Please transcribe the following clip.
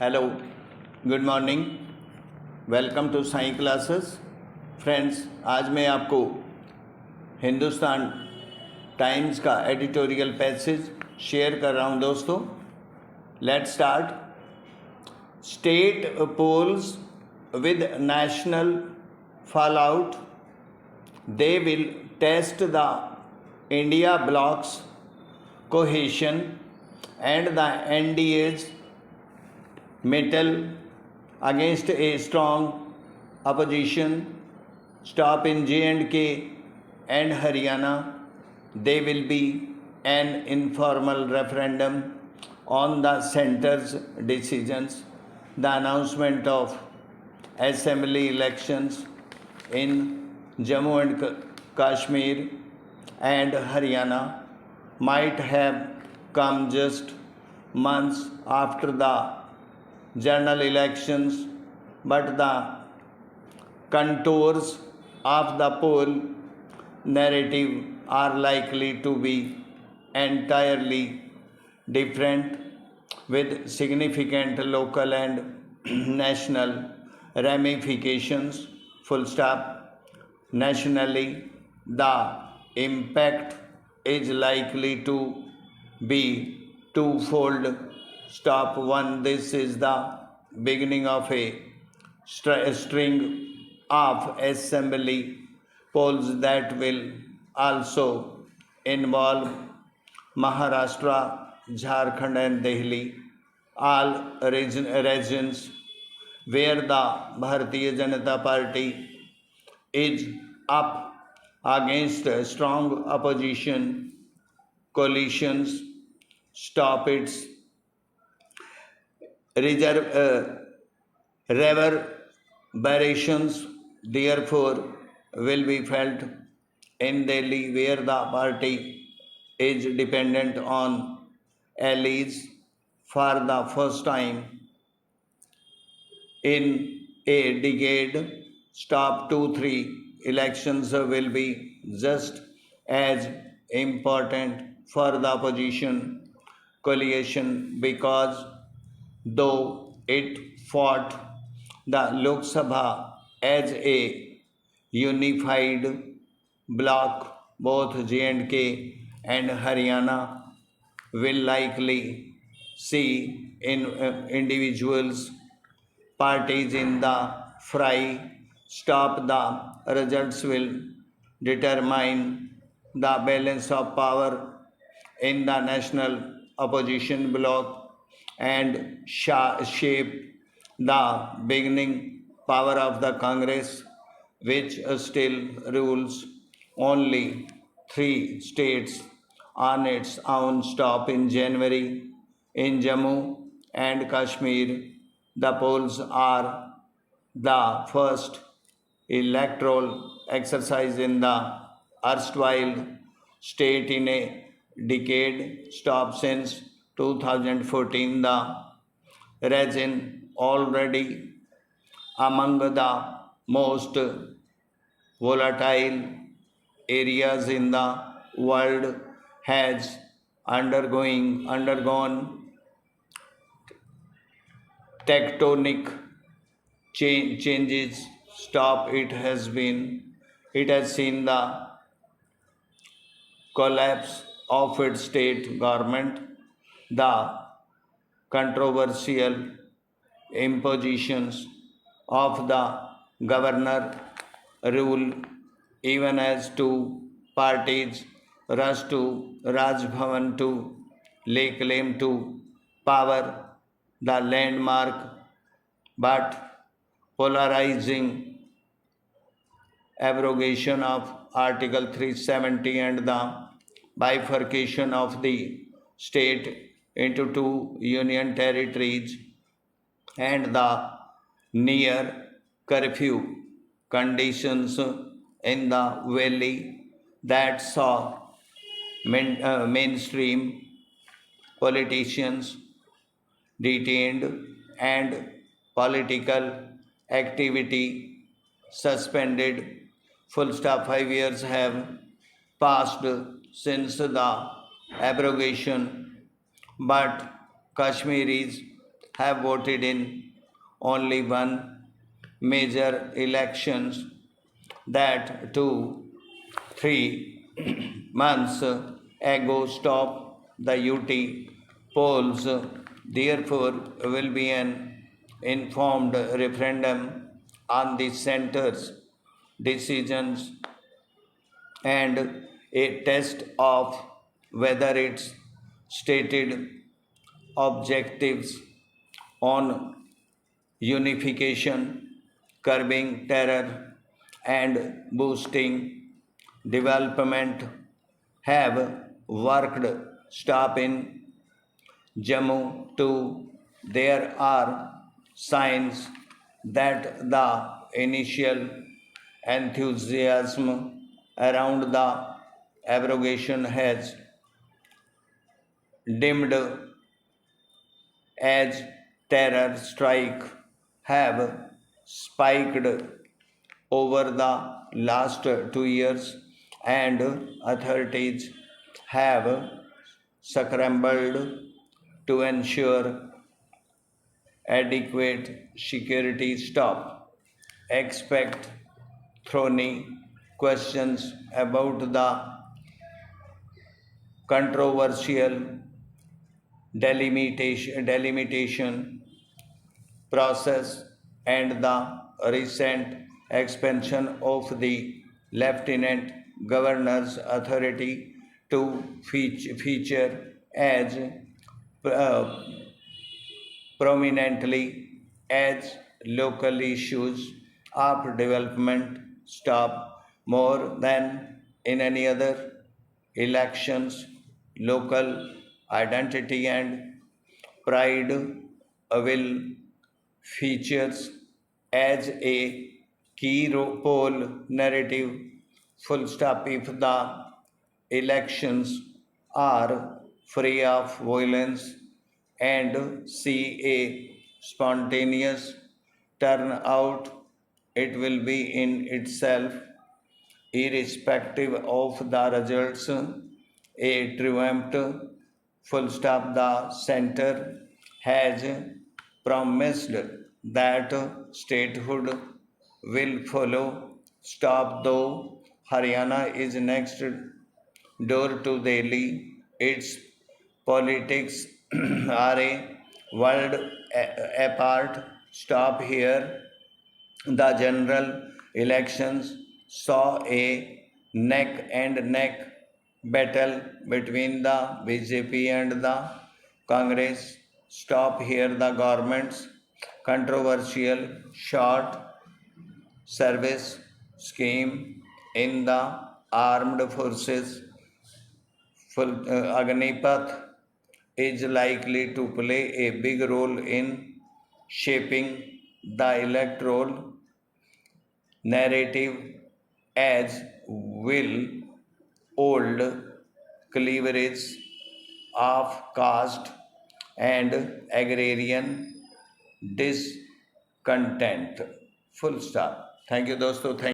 Hello, good morning, welcome to Sai classes. Friends, आज मैं आपको हिंदुस्तान टाइम्स का एडिटोरियल पैसेज शेयर कर रहा हूं दोस्तों। Let's start. State polls with national fallout, they will test the India bloc's cohesion and the NDA's mettle against a strong opposition. Stop in J&K and Haryana. There will be an informal referendum on the centre's decisions. The announcement of assembly elections in Jammu and Kashmir and Haryana might have come just months after the general elections, but the contours of the poll narrative are likely to be entirely different, with significant local and national ramifications. Full stop. Nationally, the impact is likely to be twofold. Stop one. This is the beginning of a string of assembly polls that will also involve Maharashtra, Jharkhand, and Delhi, all regions where the Bharatiya Janata Party is up against strong opposition coalitions. Stop its reverberations, therefore, will be felt in Delhi, where the party is dependent on allies for the first time in a decade. Stop 2-3 elections will be just as important for the opposition coalition, because though it fought the Lok Sabha as a unified bloc, both J&K and Haryana will likely see individuals parties in the fry. Stop. The results will determine the balance of power in the national opposition bloc and shape the beginning power of the Congress, which still rules only 3 states on its own. Stop in January in Jammu and Kashmir. The polls are the first electoral exercise in the erstwhile state in a decade. Stop. Since 2014, the region, already among the most volatile areas in the world, has undergone tectonic changes. Stop. It has seen the collapse of its state government, the controversial impositions of the governor rule, even as two parties rush to Raj Bhavan to lay claim to power. The landmark but polarizing abrogation of Article 370 and the bifurcation of the state into two union territories, and the near curfew conditions in the valley that saw mainstream politicians detained and political activity suspended. Full stop. 5 years have passed since the abrogation, but Kashmiris have voted in only one major elections that 2-3 months ago stopped the UT polls. Therefore, will be an informed referendum on the center's decisions and a test of whether its stated objectives on unification, curbing terror, and boosting development have worked. Stop in Jammu too. There are signs that the initial enthusiasm around the abrogation has dimmed as terror strike have spiked over the last 2 years and authorities have scrambled to ensure adequate security. Stop. Expect thorny questions about the controversial delimitation process and the recent expansion of the lieutenant governor's authority to feature as uh, prominently as local issues of development. Stop. More than in any other elections, local identity and pride will features as a key pole narrative. Full stop. If the elections are free of violence and see a spontaneous turnout, it will be in itself, irrespective of the results, a triumph. Full stop. The center has promised that statehood will follow. Stop. Though Haryana is next door to Delhi, its politics are a world apart. Stop. Here the general elections saw a neck and neck battle between the BJP and the Congress. Stop. Here the government's controversial short service scheme in the armed forces, Agnipath, is likely to play a big role in shaping the electoral narrative, as will old cleavage of caste and agrarian discontent. Full stop. Thank you, दोस्तों. Thank